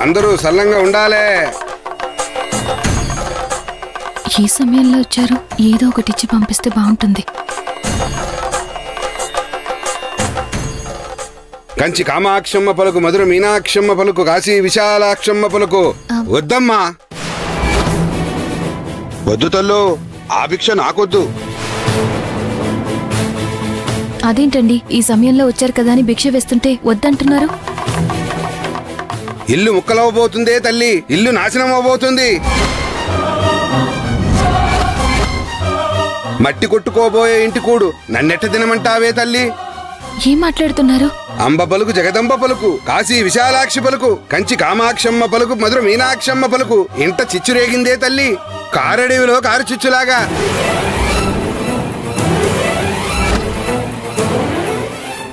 అందరూ సల్లంగా ఉండాలే. ఈ సమయంలో వచ్చారు, ఏదో ఒకటి ఇచ్చి పంపిస్తే బాగుంటుంది. కంచి కామాక్షమ్మ పలుకు, మధుర మీనాక్షమ్మ పలుకు, కాశీ విశాలాక్షమ్మ పలుకు. వద్దమ్మా, వద్దు తల్లు, ఆ భిక్ష నాకొద్దు. అదేంటండి, ఈ సమయంలో వచ్చారు కదా అని భిక్ష వేస్తుంటే వద్దంటున్నారు? ఇల్లు ముక్కలవబోతుందే తల్లి, ఇల్లు నాశనం అవబోతుంది. మట్టి కొట్టుకోబోయే ఇంటి కూడు నన్నెట్ట తినమంటావే తల్లి? ఏం మాట్లాడుతున్నారు? అంబ పలుకు, జగదంబ పలుకు, కాశీ విశాలాక్షి పలుకు, కంచి కామాక్షమ్మ పలుకు, మధుర మీనాక్షమ్మ పలుకు. ఇంట చిచ్చురేగిందే తల్లి, కారడవిలో కారు చిచ్చులాగా.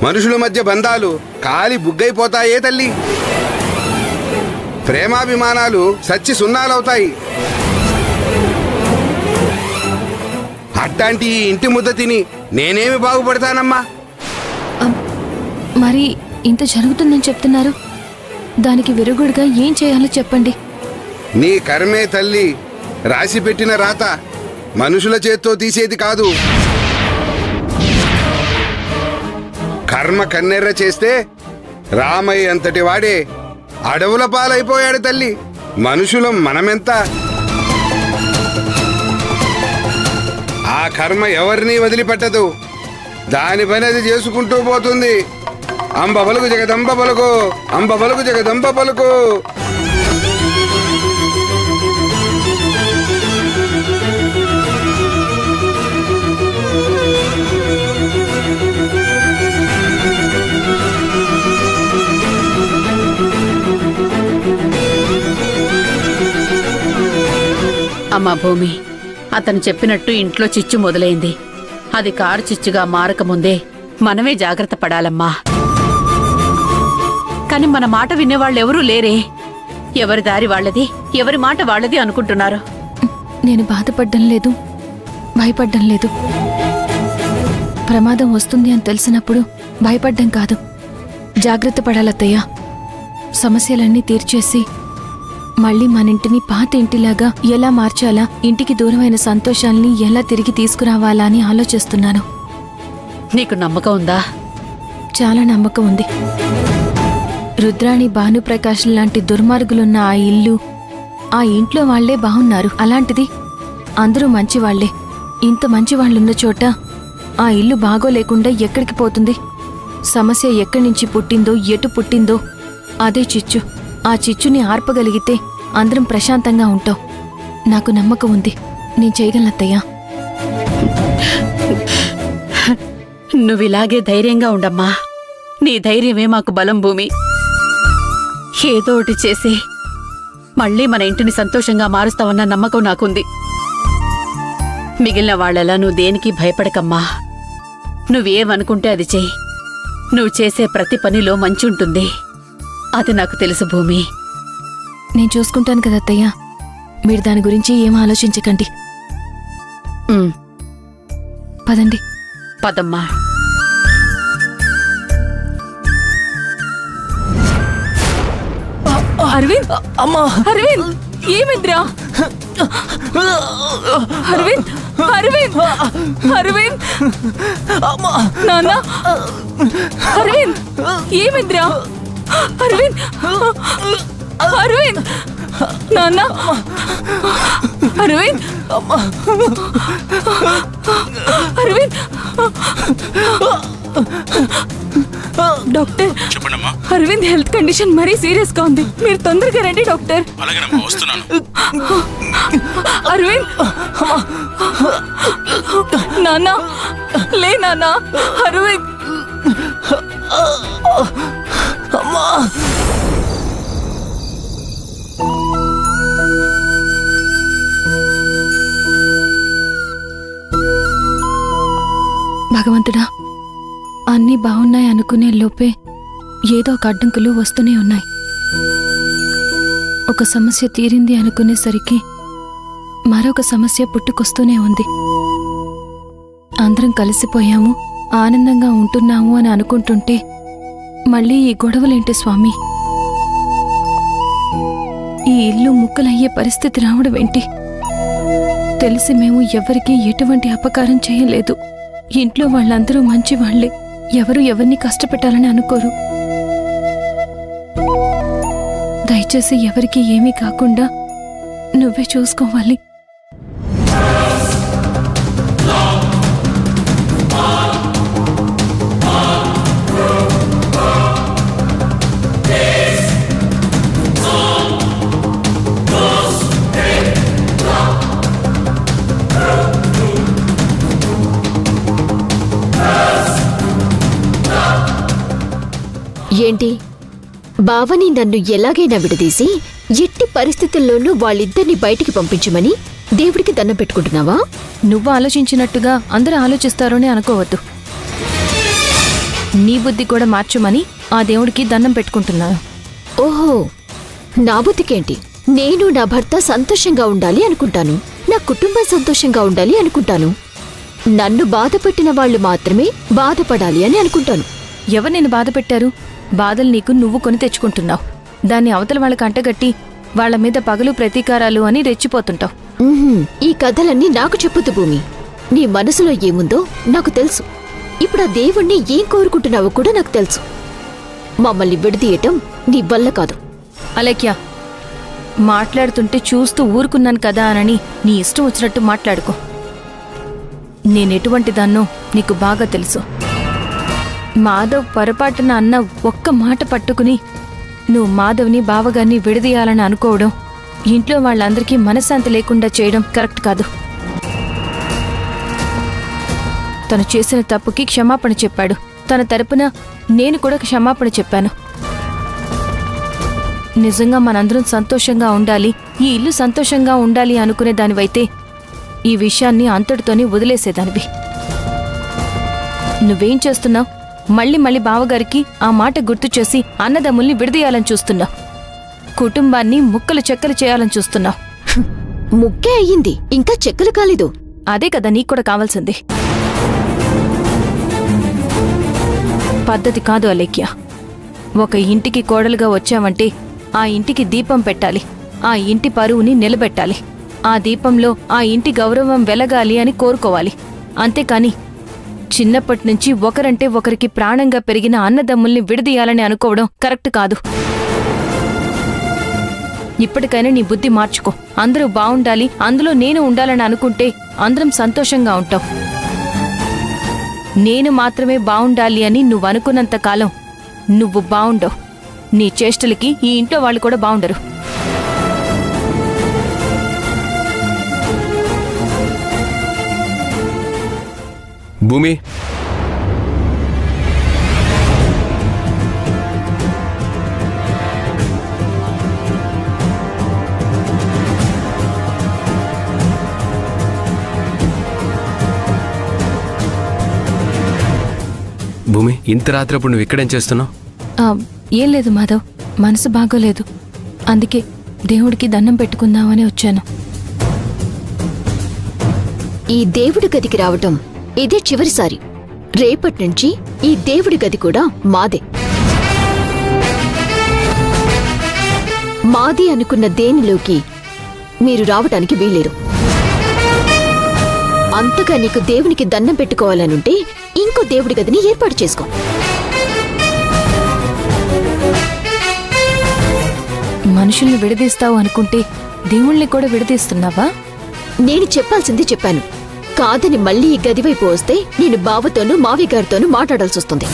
మనుషుల మధ్య బంధాలు కాలి బుగ్గైపోతాయే తల్లి. ప్రేమాభిమానాలు సచ్చి సున్నాలవుతాయి. అట్లాంటి ఈ ఇంటి ముద్ద తిని నేనేమి బాగుపడతానమ్మా? మరి ఇంత జరుగుతుందని చెప్తున్నారు, దానికి విరుగుడుగా ఏం చేయాలో చెప్పండి. నీ కర్మే తల్లి, రాసి పెట్టిన రాత మనుషుల చేత్తో తీసేది కాదు. కర్మ కన్నెర్ర చేస్తే రామయ్య అంతటి వాడే అడవుల పాలైపోయాడు తల్లి. మనుషులం మనమెంత? ఆ కర్మ ఎవరిని వదిలిపెట్టదు, దాని పని అది చేసుకుంటూ పోతుంది. అంబ పలుకు, జగదంబ పలుకు, అంబ పలుకు, జగదంబ పలుకు. అమ్మా భూమి, అతను చెప్పినట్టు ఇంట్లో చిచ్చు మొదలైంది. అది కారు చిచ్చుగా మారకముందే మనమే జాగ్రత్త పడాలమ్మా. కాని మన మాట వినేవాళ్ళెవరూ లేరే. ఎవరి దారి వాళ్ళది, ఎవరి మాట వాళ్ళది అనుకుంటున్నారు. నేను బాధపడ్డం లేదు, భయపడ్డం లేదు. ప్రమాదం వస్తుంది అని తెలిసినప్పుడు భయపడ్డం కాదు, జాగ్రత్త పడాలత్తయ్య. సమస్యలన్నీ తీర్చేసి మళ్ళీ మన ఇంటిని పాత ఇంటిలాగా ఎలా మార్చాలా, ఇంటికి దూరమైన సంతోషాల్ని ఎలా తిరిగి తీసుకురావాలా అని ఆలోచిస్తున్నాను. నీకు నమ్మకం ఉందా? చాలా నమ్మకం ఉంది. రుద్రాణి, భానుప్రకాష్ లాంటి దుర్మార్గులున్న ఆ ఇల్లు, ఆ ఇంట్లో వాళ్లే బాగున్నారు. అలాంటిది అందరూ మంచివాళ్లే. ఇంత మంచివాళ్లున్న చోట ఆ ఇల్లు బాగోలేకుండా ఎక్కడికి పోతుంది? సమస్య ఎక్కడి నుంచి పుట్టిందో, ఎటు పుట్టిందో అదే చిచ్చు. ఆ చిచ్చుని ఆర్పగలిగితే అందరం ప్రశాంతంగా ఉంటాం. నాకు నమ్మకం ఉంది, నేను చేయగలనత్తయ్యా. నువ్విలాగే ధైర్యంగా ఉండమ్మా. నీ ధైర్యమే మాకు బలం భూమి. ఏదో ఒకటి చేసి మళ్ళీ మన ఇంటిని సంతోషంగా మారుస్తావన్న నమ్మకం నాకుంది. మిగిలిన వాళ్ళలా నువ్వు దేనికి భయపడకమ్మా. నువ్వేమనుకుంటే అది చెయ్యి. నువ్వు చేసే ప్రతి పనిలో మంచి ఉంటుంది. అది నాకు తెలుసు భూమి. నేను చూసుకుంటాను కదా అత్తయ్య, మీరు దాని గురించి ఏం ఆలోచించకండి. పదండి. పదమ్మా. అరవింద్, అమ్మా అరవింద్, ఏమిద్రా? అరవింద్, అరవింద్, అరవింద్, నాన్న, అరవింద్, ఏమిద్రా? అరవింద్, అరవింద్, నాన్న, Arvind, Arvind. Doctor, Arvind health condition మరీ సీరియస్ గా ఉంది. మీరు తొందరగా రండి డాక్టర్. అరవింద్, నాన్న, లే నాన్న. అరవింద్, అమ్మా. భగవంతుడా, అన్నీ బాగున్నాయి అనుకునే లోపే ఏదో ఒక అడ్డంకులు వస్తూనే ఉన్నాయి. ఒక సమస్య తీరింది అనుకునేసరికి మరొక సమస్య పుట్టుకొస్తూనే ఉంది. అందరం కలిసిపోయాము, ఆనందంగా ఉంటున్నాము అని అనుకుంటుంటే మళ్ళీ ఈ గొడవలేంటి స్వామి? ఈ ఇల్లు ముక్కలయ్యే పరిస్థితి రావడం ఏంటి? తెలిసి మేము ఎవరికీ ఎటువంటి అపకారం చేయలేదు. ఇంట్లో వాళ్ళందరూ మంచి వాళ్లే. ఎవరు ఎవరిని కష్టపెట్టాలని అనుకోరు. దయచేసి ఎవరికీ ఏమీ కాకుండా నువ్వే చూసుకోవాలి. ఏంటి బావని నన్ను ఎలాగైనా విడదీసి ఎట్టి పరిస్థితుల్లోనూ వాళ్ళిద్దరిని బయటికి పంపించమని దేవుడికి దండం పెట్టుకుంటున్నావా? నువ్వు ఆలోచించినట్టుగా అందరూ ఆలోచిస్తారోనే అనుకోవద్దు. నీ బుద్ధి కూడా మార్చమని ఆ దేవుడికి దండం పెట్టుకుంటున్నాను. ఓహో, నా బుద్ధికేంటి? నేను నా భర్త సంతోషంగా ఉండాలి అనుకుంటాను. నా కుటుంబం సంతోషంగా ఉండాలి అనుకుంటాను. నన్ను బాధపెట్టిన వాళ్ళు మాత్రమే బాధపడాలి అని అనుకుంటాను. ఎవరు నిన్ను బాధ పెట్టారు? బాధలు నీకు నువ్వు కొని తెచ్చుకుంటున్నావు. దాన్ని అవతల వాళ్ళకి అంటగట్టి వాళ్ల మీద పగలు ప్రతీకారాలు అని రెచ్చిపోతుంటావు. ఈ కథలన్నీ నాకు చెప్పొద్దు భూమి. నీ మనసులో ఏముందో నాకు తెలుసు. ఇప్పుడు ఆ దేవుణ్ణి ఏం కోరుకుంటున్నావో కూడా నాకు తెలుసు. మమ్మల్ని విడదీయటం నీ వల్ల కాదు. అలేఖ్య, మాట్లాడుతుంటే చూస్తూ ఊరుకున్నాను కదా అనని నీ ఇష్టం వచ్చినట్టు మాట్లాడుకో. నేనెటువంటి దాన్నో నీకు బాగా తెలుసు. మాధవ్ పొరపాటున అన్న ఒక్క మాట పట్టుకుని నువ్వు మాధవ్ని బావగారిని విడదీయాలని అనుకోవడం, ఇంట్లో వాళ్ళందరికీ మనశ్శాంతి లేకుండా చేయడం కరెక్ట్ కాదు. తను చేసిన తప్పుకి క్షమాపణ చెప్పాడు. తన తరపున నేను కూడా క్షమాపణ చెప్పాను. నిజంగా మనందరం సంతోషంగా ఉండాలి, ఈ ఇల్లు సంతోషంగా ఉండాలి అనుకునే దానివైతే ఈ విషయాన్ని అంతటితోనే వదిలేసేదానివి. నువ్వేం చేస్తున్నావు? మళ్ళీ మళ్ళీ బావగారికి ఆ మాట గుర్తు చేసి అన్నదమ్ముల్ని విడదీయాలని చూస్తున్నావు. కుటుంబాన్ని ముక్కలు చెక్కలు చేయాలని చూస్తున్నావు. ముక్కే అయ్యింది, ఇంకా చెక్కలు కాలేదు. అదే కదా నీకు కూడా కావాల్సింది. పద్ధతి కాదు అలేఖ్య. ఒక ఇంటికి కోడలుగా వచ్చావంటే ఆ ఇంటికి దీపం పెట్టాలి, ఆ ఇంటి పరువుని నిలబెట్టాలి, ఆ దీపంలో ఆ ఇంటి గౌరవం వెలగాలి అని కోరుకోవాలి. అంతేకాని చిన్నప్పటి నుంచి ఒకరంటే ఒకరికి ప్రాణంగా పెరిగిన అన్నదమ్ముల్ని విడదీయాలని అనుకోవడం కరెక్ట్ కాదు. ఇప్పటికైనా నీ బుద్ధి మార్చుకో. అందరూ బావుండాలి, అందులో నేను ఉండాలని అనుకుంటే అందరం సంతోషంగా ఉంటాం. నేను మాత్రమే బావుండాలి అని నువ్వు అనుకున్నంత కాలం నువ్వు బావుండవు. నీ చేష్టలకి ఈ ఇంట్లో వాళ్ళు కూడా బావుండరు. భూమి, భూమి, ఇంత రాత్రప్పుడు నువ్వు ఇక్కడేం చేస్తున్నావు? ఏం లేదు మాధవ్, మనసు బాగోలేదు. అందుకే దేవుడికి దండం పెట్టుకుందామని వచ్చాను. ఈ దేవుడి గదికి రావటం ఇదే చివరిసారి. రేపటి నుంచి ఈ దేవుడి గది కూడా మాదే. మాది అనుకున్న దేనిలోకి మీరు రావటానికి వీల్లేదు. అంతగా నీకు దేవునికి దండం పెట్టుకోవాలనుంటే ఇంకో దేవుడి గదిని ఏర్పాటు చేసుకో. మనుషుల్ని విడదీస్తావు అనుకుంటే దేవుణ్ణి కూడా విడదీస్తున్నావా? నేను చెప్పాల్సింది చెప్పాను. కాదని మళ్ళీ ఈ గదివైపు వస్తే నేను బావతోనూ మావి గారితోనూ మాట్లాడాల్సి వస్తుంది.